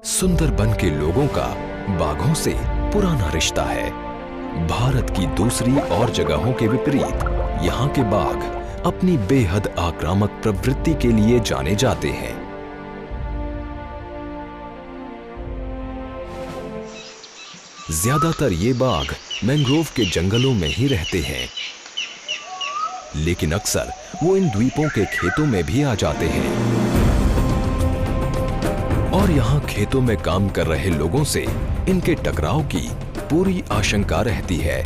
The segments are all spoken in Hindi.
सुंदरबन के लोगों का बाघों से पुराना रिश्ता है। भारत की दूसरी और जगहों के विपरीत यहाँ के बाघ अपनी बेहद आक्रामक प्रवृत्ति के लिए जाने जाते हैं। ज्यादातर ये बाघ मैंग्रोव के जंगलों में ही रहते हैं, लेकिन अक्सर वो इन द्वीपों के खेतों में भी आ जाते हैं और यहाँ खेतों में काम कर रहे लोगों से इनके टकराव की पूरी आशंका रहती है।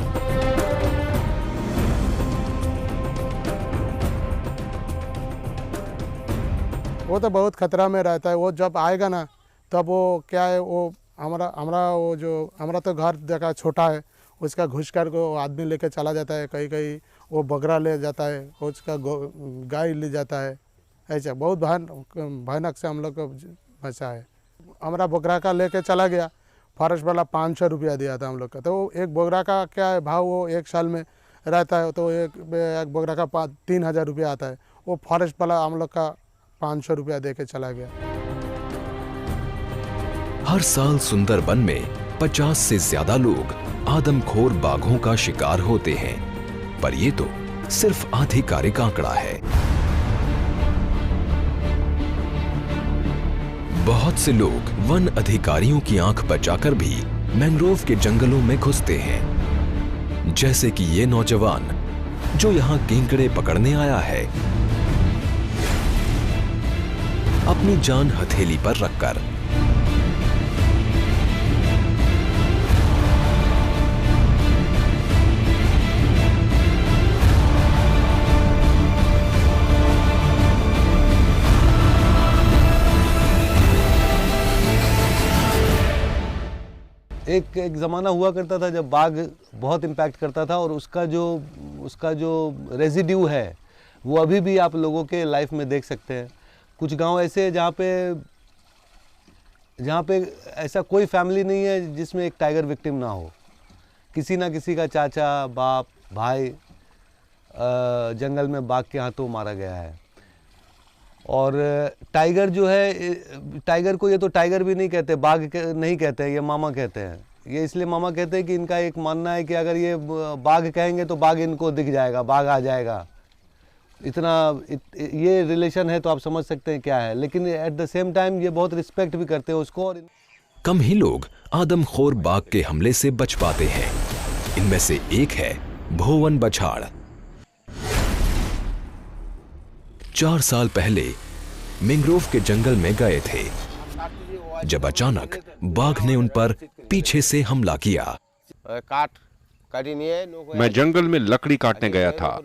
वो तो बहुत खतरा में रहता है। वो जब आएगा ना तब वो क्या है, वो हमारा तो घर देखा छोटा है, उसका घुस कर को आदमी लेके चला जाता है। कहीं कहीं वो बकरा ले जाता है, उसका गाय ले जाता है। ऐसा बहुत भयानक से हम लोग को फंसा है। हमारा बकरा का लेके चला गया, फॉरेस्ट वाला 500 रुपया दिया था हम लोग का। तो एक बकरा का क्या है भाव, वो एक साल में रहता है, तो एक बकरा का 3000 रुपया आता है। वो फॉरेस्ट वाला हम लोग का 500 रुपया दे के चला गया। हर साल सुंदरबन में 50 से ज्यादा लोग आदमखोर बाघों का शिकार होते हैं, पर ये तो सिर्फ आधिकारिक आंकड़ा है। बहुत से लोग वन अधिकारियों की आंख बचाकर भी मैंग्रोव के जंगलों में घुसते हैं, जैसे कि ये नौजवान जो यहाँ केंकड़े पकड़ने आया है, अपनी जान हथेली पर रखकर। एक ज़माना हुआ करता था जब बाघ बहुत इम्पैक्ट करता था, और उसका जो रेजिड्यू है वो अभी भी आप लोगों के लाइफ में देख सकते हैं। कुछ गांव ऐसे जहाँ पे ऐसा कोई फैमिली नहीं है जिसमें एक टाइगर विक्टिम ना हो। किसी ना किसी का चाचा, बाप, भाई जंगल में बाघ के हाथों मारा गया है। और टाइगर जो है, टाइगर को ये तो टाइगर भी नहीं कहते, बाघ नहीं कहते हैं, ये मामा कहते हैं। ये इसलिए मामा कहते हैं कि इनका एक मानना है कि अगर ये बाघ कहेंगे तो बाघ इनको दिख जाएगा, बाघ आ जाएगा। ये रिलेशन है, तो आप समझ सकते हैं क्या है। लेकिन एट द सेम टाइम ये बहुत रिस्पेक्ट भी करते हैं उसको। और कम ही लोग आदमखोर बाघ के हमले से बच पाते हैं। इनमें से एक है भोवन बछाड़। 4 साल पहले मैंग्रोव के जंगल में गए थे, जब अचानक बाघ ने उन पर पीछे से हमला किया। मैं जंगल में लकड़ी काटने गया था।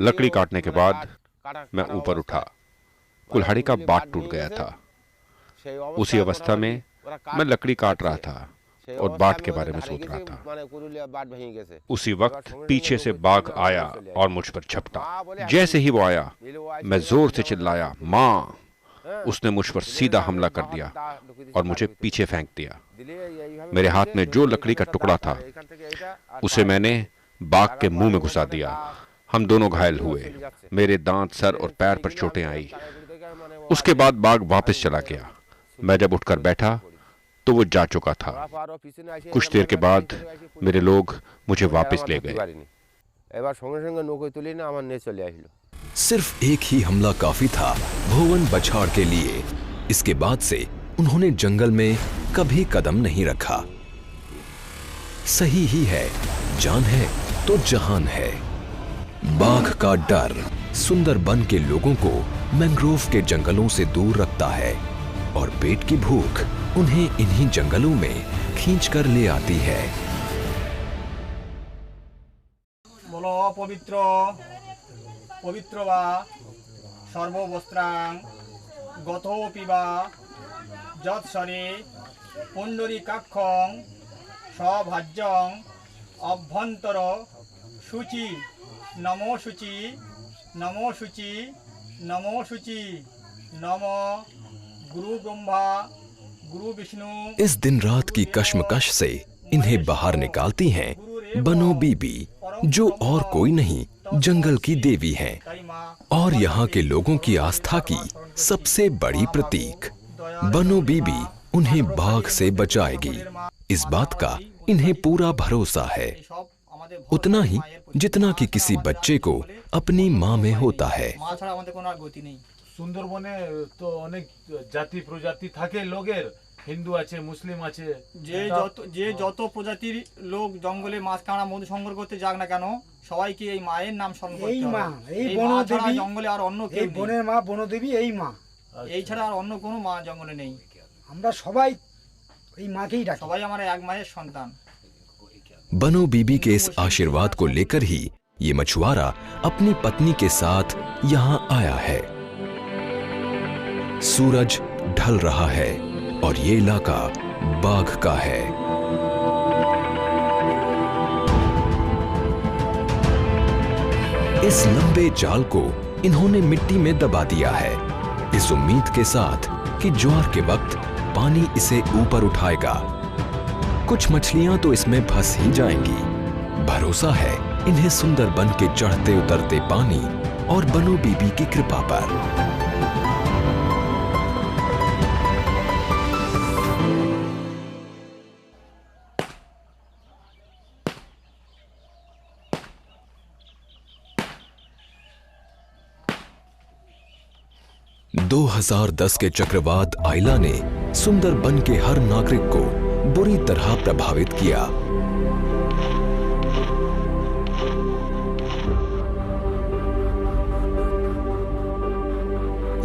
लकड़ी काटने के बाद मैं ऊपर उठा, कुल्हाड़ी का बाट टूट गया था। उसी अवस्था में मैं लकड़ी काट रहा था और बाट के बारे में सोच रहा था। उसी वक्त पीछे से बाघ आया और मुझ पर झपटा। जैसे ही वो आया, मैं जोर से चिल्लाया, माँ! उसने मुझ पर सीधा हमला कर दिया और मुझे पीछे फेंक दिया। मेरे हाथ में जो लकड़ी का टुकड़ा था उसे मैंने बाघ के मुंह में घुसा दिया। हम दोनों घायल हुए। मेरे दांत, सर और पैर पर चोटें आई। उसके बाद बाघ वापस चला गया। मैं जब उठकर बैठा तो वो जा चुका था। कुछ देर के बाद मेरे लोग मुझे वापस ले गए। सिर्फ एक ही हमला काफी था भोवन बछाड़ के लिए। इसके बाद से उन्होंने जंगल में कभी कदम नहीं रखा। सही ही है, जान है तो जहान है। बाघ का डर सुंदरबन के लोगों को मैंग्रोव के जंगलों से दूर रखता है और पेट की भूख उन्हें इन्हीं जंगलों में खींच कर ले आती है। बोलो पवित्र पवित्र वा सर्ववस्त्रां गतोऽपि वा यत्सरे पुण्डरीकाक्षं सभाज्यं अभ्यन्तर शुचि नमो शुचि नमो शुचि नमो शुचि नमो गुरु ब्रह्मा गुरु विष्णु। इस दिन रात की कश्मकश से इन्हें बाहर निकालती हैं बनो बीबी, जो और कोई नहीं जंगल की देवी हैं और यहाँ के लोगों की आस्था की सबसे बड़ी प्रतीक। बनो बीबी उन्हें बाघ से बचाएगी। इस बात का इन्हें पूरा भरोसा है, उतना ही जितना कि किसी बच्चे को अपनी माँ में होता है। সুন্দরবনে তো অনেক জাতি প্রজাতি থাকে লোকের, হিন্দু আছে, মুসলিম আছে, যে যত প্রজাতির লোক জঙ্গলে মাছ কাঁড়া মধু সংগ্রহ করতে যাক না কেন, সবাইকে এই মায়ের নাম স্মরণ করতে হবে। এই বনদেবী জঙ্গলে আর অন্য কেউ নেই। বনের মা বনদেবী এই মা, এই ছাড়া আর অন্য কোনো মা জঙ্গলে নেই। আমরা সবাই এই মাকেই ডাকি, সবাই আমার এক মায়ের সন্তান। बनो बीबी के इस आशीर्वाद को लेकर ही ये मछुआरा अपनी पत्नी के साथ यहाँ आया है। सूरज ढल रहा है और ये इलाका बाघ का है। इस लंबे जाल को इन्होंने मिट्टी में दबा दिया है, इस उम्मीद के साथ कि ज्वार के वक्त पानी इसे ऊपर उठाएगा। कुछ मछलियां तो इसमें फंस ही जाएंगी। भरोसा है इन्हें सुंदरबन के चढ़ते उतरते पानी और बनो बीबी की कृपा पर। – 2010 के चक्रवात आइला ने सुंदरबन के हर नागरिक को बुरी तरह प्रभावित किया।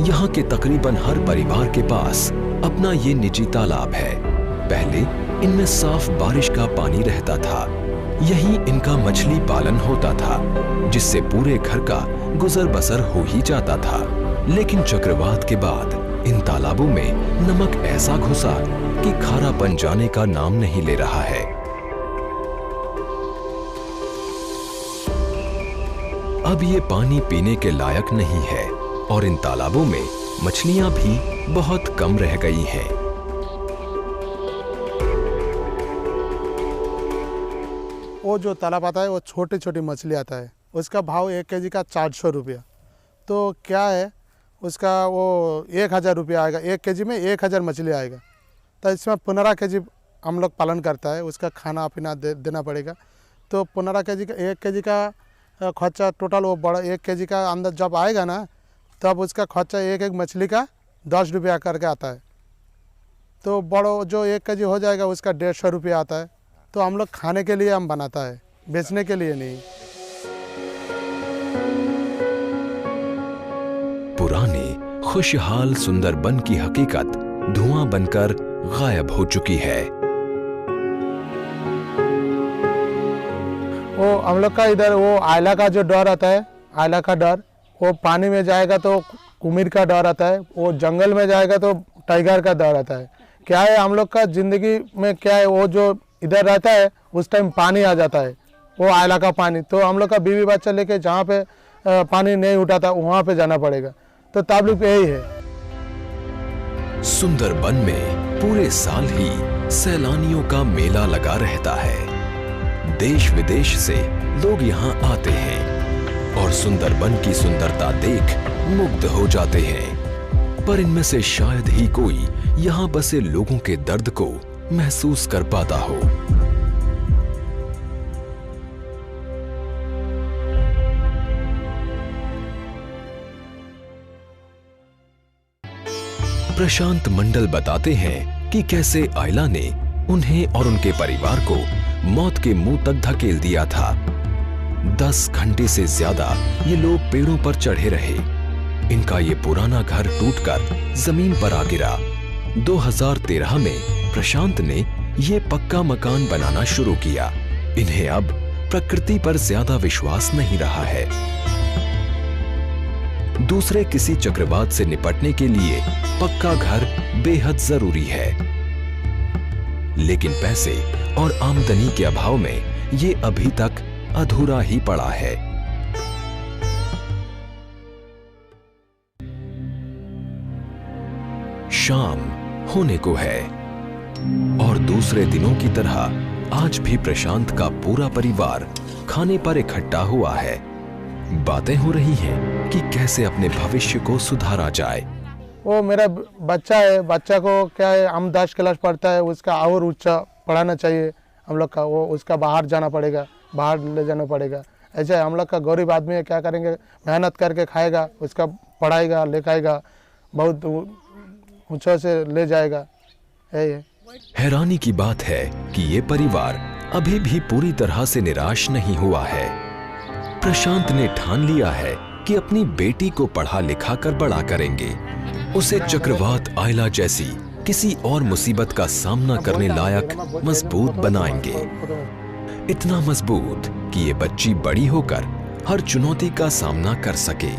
यहाँ के तकरीबन हर परिवार के पास अपना ये निजी तालाब है। पहले इनमें साफ बारिश का पानी रहता था, यहीं इनका मछली पालन होता था, जिससे पूरे घर का गुजर बसर हो ही जाता था। लेकिन चक्रवात के बाद इन तालाबों में नमक ऐसा घुसा कि खारापन जाने का नाम नहीं ले रहा है। अब ये पानी पीने के लायक नहीं है और इन तालाबों में मछलियां भी बहुत कम रह गई हैं। वो जो तालाब आता है वो छोटी छोटी मछली आता है, उसका भाव 1 केजी का 400 रुपया। तो क्या है उसका वो 1000 रुपया आएगा, 1 केजी में 1000 मछली आएगा। तो इसमें 15 केजी हम लोग पालन करता है, उसका खाना पीना देना पड़ेगा। तो 15 केजी का 1 केजी का खर्चा टोटल वो बड़ा 1 केजी का अंदर जब आएगा ना, तब उसका खर्चा एक एक मछली का 10 रुपया करके आता है। तो बड़ो जो 1 केजी हो जाएगा उसका 150 रुपया आता है। तो हम लोग खाने के लिए हम बनाता है, बेचने के लिए नहीं। पुरानी खुशहाल सुंदरबन की हकीकत धुआं बनकर गायब हो चुकी है। वो हम लोग का इधर वो आयला का जो डर आता है, आयला का डर, वो पानी में जाएगा तो कुमीर का डर आता है, वो जंगल में जाएगा तो टाइगर का डर आता है। क्या है हम लोग का ज़िंदगी में क्या है, वो जो इधर रहता है उस टाइम पानी आ जाता है, वो आयला का पानी। तो हम लोग का बीवी बच्चा लेके जहाँ पे पानी नहीं उठाता वहाँ पे जाना पड़ेगा। तो ताल्लुक यही है। सुंदरबन में पूरे साल ही सैलानियों का मेला लगा रहता है। देश विदेश से लोग यहाँ आते हैं और सुंदरबन की सुंदरता देख मुग्ध हो जाते हैं। पर इनमें से शायद ही कोई यहाँ बसे लोगों के दर्द को महसूस कर पाता हो। प्रशांत मंडल बताते हैं कि कैसे आयला ने उन्हें और उनके परिवार को मौत के मुंह तक धकेल दिया था। 10 घंटे से ज्यादा ये लोग पेड़ों पर चढ़े रहे। इनका ये पुराना घर टूटकर जमीन पर आ गिरा। 2013 में प्रशांत ने ये पक्का मकान बनाना शुरू किया। इन्हें अब प्रकृति पर ज्यादा विश्वास नहीं रहा है। दूसरे किसी चक्रवात से निपटने के लिए पक्का घर बेहद जरूरी है, लेकिन पैसे और आमदनी के अभाव में ये अभी तक अधूरा ही पड़ा है। शाम होने को है और दूसरे दिनों की तरह आज भी प्रशांत का पूरा परिवार खाने पर इकट्ठा हुआ है। बातें हो रही हैं कि कैसे अपने भविष्य को सुधारा जाए। वो मेरा बच्चा है, बच्चा को क्या है, हम 10 क्लास पढ़ता है, उसका और ऊंचा पढ़ाना चाहिए हम लोग का। वो उसका बाहर जाना पड़ेगा, बाहर ले जाना पड़ेगा। ऐसे हम लोग का गरीब आदमी है, क्या करेंगे, मेहनत करके खाएगा, उसका पढ़ाएगा लिखाएगा, बहुत ऊंचा से ले जाएगा। यही है। हैरानी की बात है कि ये परिवार अभी भी पूरी तरह से निराश नहीं हुआ है। प्रशांत ने ठान लिया है कि अपनी बेटी को पढ़ा लिखा कर बड़ा करेंगे, उसे चक्रवात आयला जैसी किसी और मुसीबत का सामना करने लायक मजबूत बनाएंगे। इतना मजबूत कि ये बच्ची बड़ी होकर हर चुनौती का सामना कर सके।